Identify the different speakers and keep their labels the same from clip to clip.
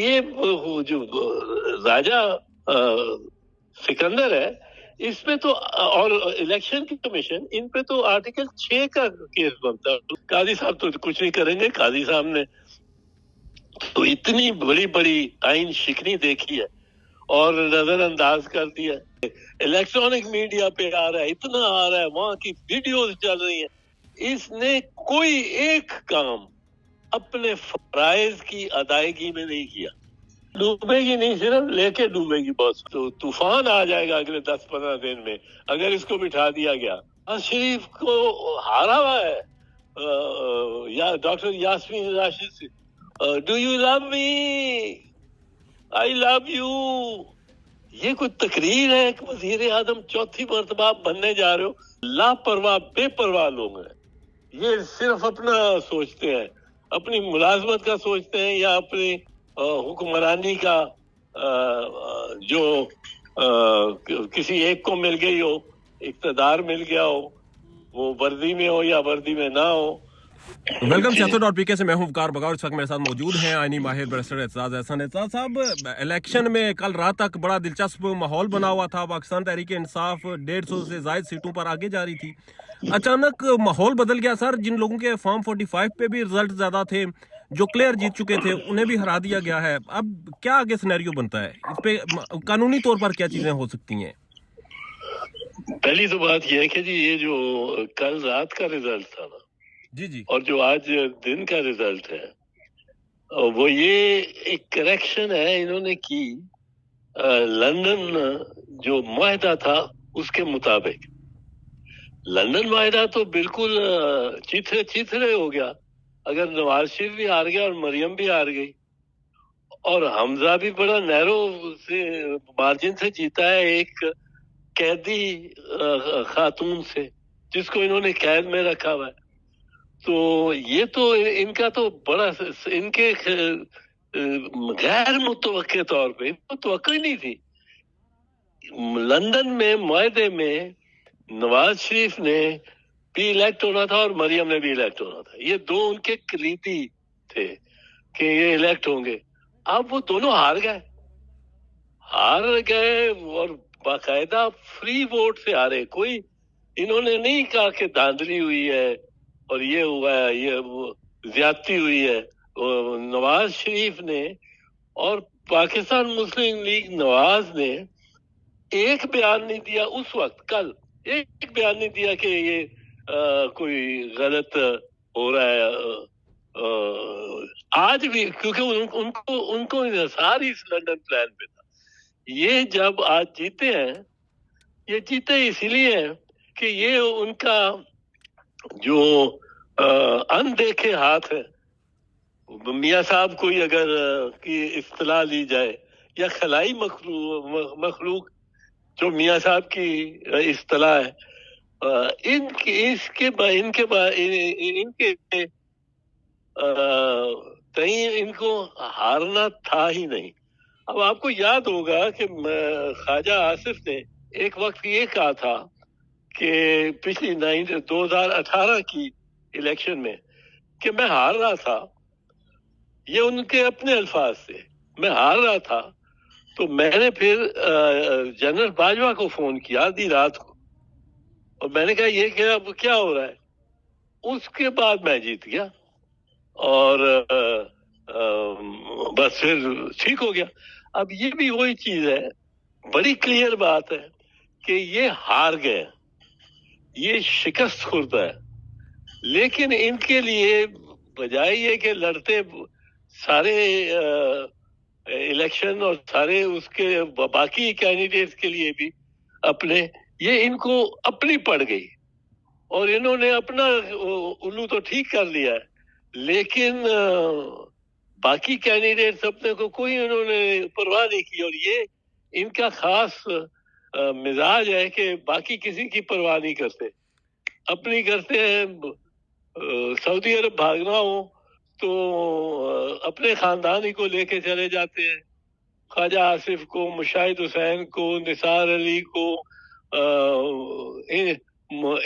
Speaker 1: یہ جو راجہ سکندر ہے اس پہ تو اور الیکشن کی کمیشن ان پہ تو آرٹیکل 6 کا کیس بنتا ہے. قاضی صاحب تو کچھ نہیں کریں گے. قاضی صاحب نے تو اتنی بڑی بڑی آئین شکنی دیکھی ہے اور نظر انداز کر دیا. الیکٹرانک میڈیا پہ آ رہا ہے, اتنا آ رہا ہے, وہاں کی ویڈیوز چل رہی ہیں. اس نے کوئی ایک کام اپنے فرائض کی ادائیگی میں نہیں کیا. ڈوبے گی نہیں, صرف لے کے ڈوبے گی. بس تو طوفان آ جائے گا اگلے 10-15 دن میں اگر اس کو بٹھا دیا گیا. شریف کو ہارا ہوا ہے یا ڈاکٹر یاسمین راشد سے, do you love me, I love you. یہ کوئی تقریر ہے کہ وزیر اعظم چوتھی مرتبہ بننے جا رہے ہو؟ لاپرواہ بے پرواہ لوگ ہیں. یہ صرف اپنا سوچتے ہیں, اپنی ملازمت کا سوچتے ہیں یا اپنی حکمرانی کا جو کسی ایک کو مل گئی ہو, اقتدار مل گیا ہو, وہ وردی میں ہو یا وردی میں نہ ہو.
Speaker 2: ویلکم سیاست.pk سے میں ہوں وقار بغاؤ. اس وقت میرے ساتھ موجود ہیں آئینی ماہر بیرسٹر اعتزاز احسن. اعتزاز صاحب, الیکشن میں کل رات تک بڑا دلچسپ ماحول بنا ہوا تھا. پاکستان تحریک انصاف 150 سے زائد سیٹوں پر آگے جا رہی تھی. اچانک ماحول بدل گیا سر. جن لوگوں کے فارم 45 پہ بھی رزلٹ زیادہ تھے, جو کلیئر جیت چکے تھے, انہیں بھی ہرا دیا گیا ہے. اب کیا آگے سینیریو بنتا ہے اس پہ, قانونی طور پر کیا چیزیں ہو سکتی ہیں؟
Speaker 1: پہلی تو بات یہ ہے کہ جی یہ جو کل رات کا رزلٹ تھا نا,
Speaker 2: جی
Speaker 1: اور جو آج دن کا رزلٹ ہے, وہ یہ ایک کریکشن ہے انہوں نے کی لندن جو معاہدہ تھا اس کے مطابق. لندن معاہدہ تو بالکل چیتھرے ہو گیا. اگر نواز شریف بھی ہار گیا اور مریم بھی ہار گئی, اور حمزہ بھی بڑا نیرو سے مارجن سے جیتا ہے ایک قیدی خاتون سے جس کو انہوں نے قید میں رکھا ہوا ہے. تو یہ تو ان کا تو بڑا, ان کے غیر متوقع طور پہ توقع ہی نہیں تھی. لندن میں معاہدے میں نواز شریف نے بھی الیکٹ ہونا تھا اور مریم نے بھی الیکٹ ہونا تھا. یہ دو ان کے قریبی تھے کہ یہ الیکٹ ہوں گے. اب وہ دونوں ہار گئے اور باقاعدہ فری ووٹ سے ہارے. کوئی انہوں نے نہیں کہا کہ دھاندلی ہوئی ہے اور یہ ہوا ہے, یہ زیادتی ہوئی ہے. نواز شریف نے اور پاکستان مسلم لیگ نواز نے ایک بیان نہیں دیا اس وقت. کل ایک بیان نہیں دیا کہ یہ کوئی غلط ہو رہا ہے. آج بھی کیونکہ ان کو انحصار ہی اس لندن پلان پہ تھا. یہ جب آج جیتے ہیں, یہ جیتے اسی لیے ہیں کہ یہ ان کا جو اندیکھے ہاتھ ہے, میاں صاحب کوئی اگر کی اصطلاح لی جائے, یا خلائی مخلوق جو میاں صاحب کی اصطلاح ہے, ان کے تئیں ان کو ہارنا تھا ہی نہیں. اب آپ کو یاد ہوگا کہ خواجہ آصف نے ایک وقت یہ کہا تھا کہ پچھلی 2018 کی الیکشن میں کہ میں ہار رہا تھا. یہ ان کے اپنے الفاظ سے, میں ہار رہا تھا. تو میں نے پھر جنرل باجوہ کو فون کیا آدھی رات کو, اور میں نے کہا یہ کیا ہو رہا ہے. اس کے بعد میں جیت گیا اور بس پھر ٹھیک ہو گیا. اب یہ بھی وہی چیز ہے, بڑی کلیئر بات ہے کہ یہ ہار گئے, یہ شکست خوردہ ہے. لیکن ان کے لیے بجائے یہ کہ لڑتے سارے الیکشن اور سارے اس کے باقی کینڈیڈیٹس کے لیے بھی اپنے, یہ ان کو اپنی پڑ گئی اور انہوں نے اپنا الو تو ٹھیک کر لیا ہے, لیکن باقی کینڈیڈیٹس اپنے کو کوئی انہوں نے پرواہ نہیں کی. اور یہ ان کا خاص مزاج ہے کہ باقی کسی کی پرواہ نہیں کرتے, اپنی کرتے ہیں. سعودی عرب بھاگنا ہو تو اپنے خاندانی کو لے کے چلے جاتے ہیں, خواجہ آصف کو, مشاہد حسین کو, نثار علی کو,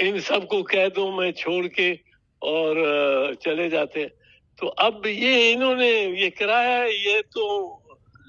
Speaker 1: ان سب کو قیدوں میں چھوڑ کے اور چلے جاتے ہیں. تو اب یہ انہوں نے یہ کرایا ہے, یہ تو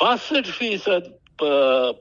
Speaker 1: 62%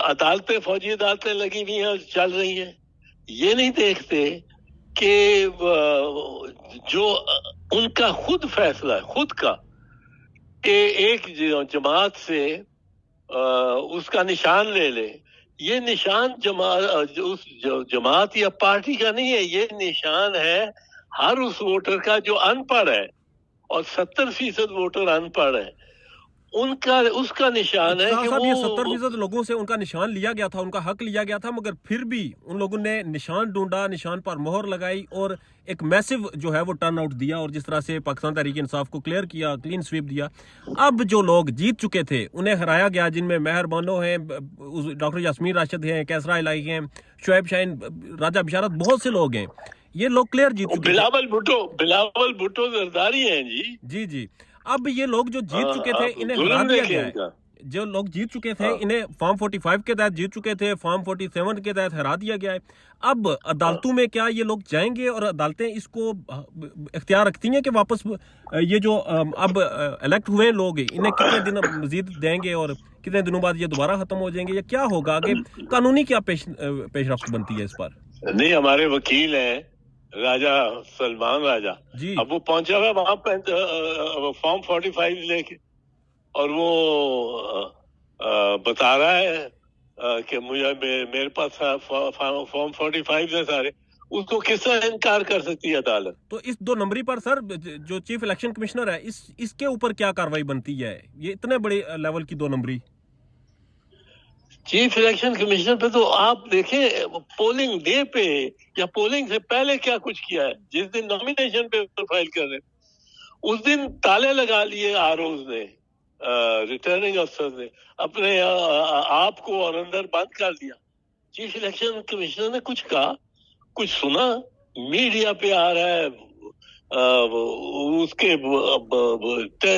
Speaker 1: عدالتیں فوجی عدالتیں لگی ہوئی ہیں اور چل رہی ہیں. یہ نہیں دیکھتے کہ جو ان کا خود فیصلہ ہے خود کا کہ ایک جماعت سے اس کا نشان لے لے. یہ نشان اس جماعت یا پارٹی کا نہیں ہے, یہ نشان ہے ہر اس ووٹر کا جو ان پڑھ ہے, اور 70% ووٹر ان پڑھ ہے. ان کا اس کا نشان ہے کہ
Speaker 2: صاحب یہ 70% لوگوں سے ان کا نشان لیا گیا تھا, ان کا حق لیا گیا تھا, مگر پھر بھی ان لوگوں نے نشان ڈھونڈا, نشان پر مہر لگائی اور ایک میسو جو ہے وہ ٹرن آؤٹ دیا, اور جس طرح سے پاکستان تحریک انصاف کو کلیئر کیا, کلین سویپ دیا. اب جو لوگ جیت چکے تھے انہیں ہرایا گیا, جن میں مہر بانو ہیں, ڈاکٹر یاسمین راشد ہیں, کیسرا الہی ہیں, شعیب شاہین, راجہ بشارت, بہت سے لوگ ہیں. یہ لوگ کلیئر جیت چکے تھے.
Speaker 1: بلاول بھٹو زرداری ہیں جی.
Speaker 2: جی اب یہ لوگ جو جیت چکے تھے انہیں ہرا دیا گیا ہے. جو لوگ جیت چکے تھے انہیں فارم 45 کے تحت جیت چکے تھے, فارم 47 کے تحت ہرا دیا گیا ہے. اب عدالتوں میں کیا یہ لوگ جائیں گے اور عدالتیں اس کو اختیار رکھتی ہیں کہ واپس یہ جو اب الیکٹ ہوئے لوگ انہیں کتنے دن مزید دیں گے اور کتنے دنوں بعد یہ دوبارہ ختم ہو جائیں گے, یا کیا ہوگا آگے قانونی کیا پیش رفت بنتی ہے اس پر؟
Speaker 1: نہیں, ہمارے وکیل ہیں راجہ سلمان راجہ
Speaker 2: جی,
Speaker 1: اب وہ پہنچا ہوا وہاں پہ فارم 45 لے کے, اور وہ بتا رہا ہے کہ مجھے میرے پاس فارم 45 ہے سارے. اس کو کس طرح انکار کر سکتی ہے عدالت؟
Speaker 2: تو اس 2 نمبری پر سر جو چیف الیکشن کمشنر ہے اس کے اوپر کیا کاروائی بنتی ہے؟ یہ اتنے بڑے لیول کی 2 نمبری.
Speaker 1: چیف الیکشن کمشنر پہ تو آپ دیکھیں پولنگ ڈے پہ یا پولنگ سے پہلے کیا کچھ کیا ہے. جس دن نامینیشن پیپر فائل کر رہے اس دن تالے لگا لیے آروز نے, ریٹرننگ افسر نے اپنے آپ کو اور اندر بند کر دیا. چیف الیکشن کمشنر نے کچھ کہا, کچھ سنا, میڈیا پہ آ رہا ہے, اس کے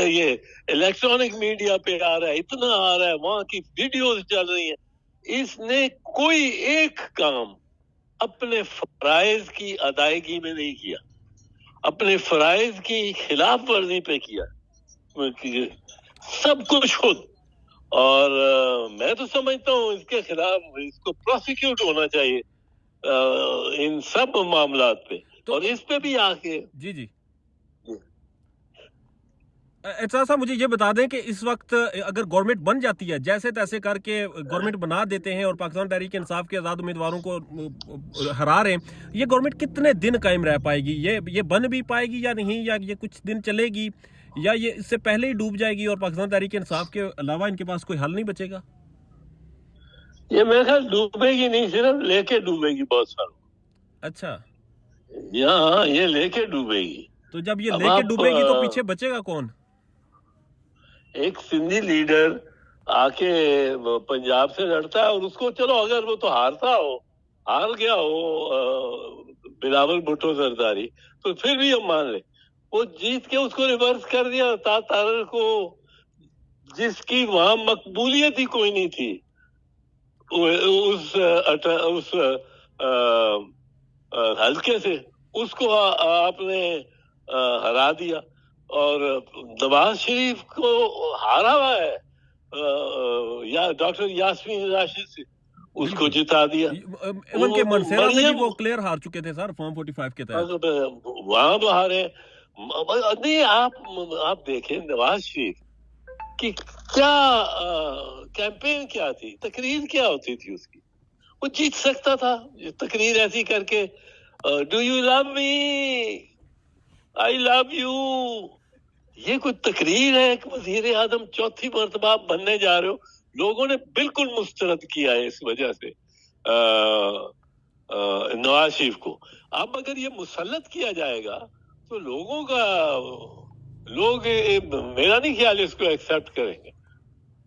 Speaker 1: یہ الیکٹرانک میڈیا پہ آ رہا ہے, اتنا آ رہا ہے, وہاں کی ویڈیوز چل رہی ہیں. اس نے کوئی ایک کام اپنے فرائض کی ادائیگی میں نہیں کیا, اپنے فرائض کی خلاف ورزی پہ کیا, سب کچھ خود. اور میں تو سمجھتا ہوں اس کے خلاف اس کو پروسیکیوٹ ہونا چاہیے ان سب معاملات پہ, اور اس پہ بھی آ کے.
Speaker 2: جی اعتراض صاحب مجھے یہ بتا دیں کہ اس وقت اگر گورنمنٹ بن جاتی ہے, جیسے تیسے کر کے گورنمنٹ بنا دیتے ہیں اور پاکستان تحریک انصاف کے آزاد امیدواروں کو ہرا رہے ہیں, یہ گورنمنٹ کتنے دن قائم رہ پائے گی؟ یہ بن بھی پائے گی یا نہیں, یا یہ کچھ دن چلے گی, یا یہ اس سے پہلے ہی ڈوب جائے گی اور پاکستان تحریک انصاف کے علاوہ ان کے پاس کوئی حل نہیں بچے گا؟
Speaker 1: یہ میرے خیال ڈوبے گی نہیں, صرف لے کے ڈوبے گی بہت ساروں.
Speaker 2: اچھا,
Speaker 1: یہاں یہ لے کے ڈوبے گی.
Speaker 2: تو جب یہ لے کے ڈوبے گی تو پیچھے بچے گا کون؟
Speaker 1: ایک سندھی لیڈر آ کے پنجاب سے لڑتا ہے, اور اس کو چلو اگر وہ تو ہار گیا ہو بلاول بھٹو زرداری, تو پھر بھی ہم مان لیں وہ جیت کے اس کو ریورس کر دیا. تارر کو جس کی وہاں مقبولیت ہی کوئی نہیں تھی, اس حلقے سے اس کو آپ نے ہرا دیا, اور نواز شریف کو ہارا ہوا ہے یا ڈاکٹر یاسمین راشد سے اس کو جتا دیا.
Speaker 2: ان کے منصیرہ میں بھی وہ کلیئر ہار چکے تھے سر فارم 45 کے تحت,
Speaker 1: وہاں تو ہارے. نہیں, آپ دیکھیں نواز شریف کی کیا کیمپین کیا تھی, تقریر کیا ہوتی تھی اس کی. وہ جیت سکتا تھا تقریر ایسی کر کے, do you love me, I love you. یہ کوئی تقریر ہے؟ ایک وزیر اعظم 4تھی مرتبہ بننے جا رہے ہو, لوگوں نے بالکل مسترد کیا ہے اس وجہ سے نواز شریف کو. اب اگر یہ مسلط کیا جائے گا تو لوگ میرا نہیں خیال اس کو ایکسپٹ کریں گے,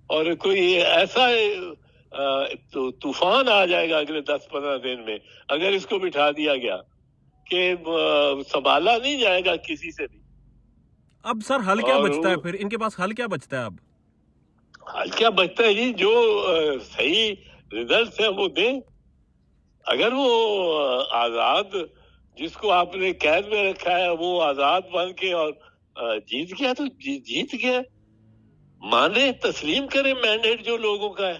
Speaker 1: اور کوئی ایسا طوفان آ جائے گا اگلے 10-15 دن میں اگر اس کو بٹھا دیا گیا کہ سنبھالا نہیں جائے گا کسی سے بھی.
Speaker 2: اب سر حل کیا بچتا ہے پھر؟ ان کے پاس حل کیا بچتا ہے؟ اب
Speaker 1: حل کیا بچتا ہے جی, جو صحیح ریزلٹ ہے وہ دیں. اگر وہ آزاد, جس کو آپ نے قید میں رکھا ہے, وہ آزاد بن کے اور جیت گیا تو جیت گیا, مانے تسلیم کریں مینڈیٹ جو لوگوں کا ہے.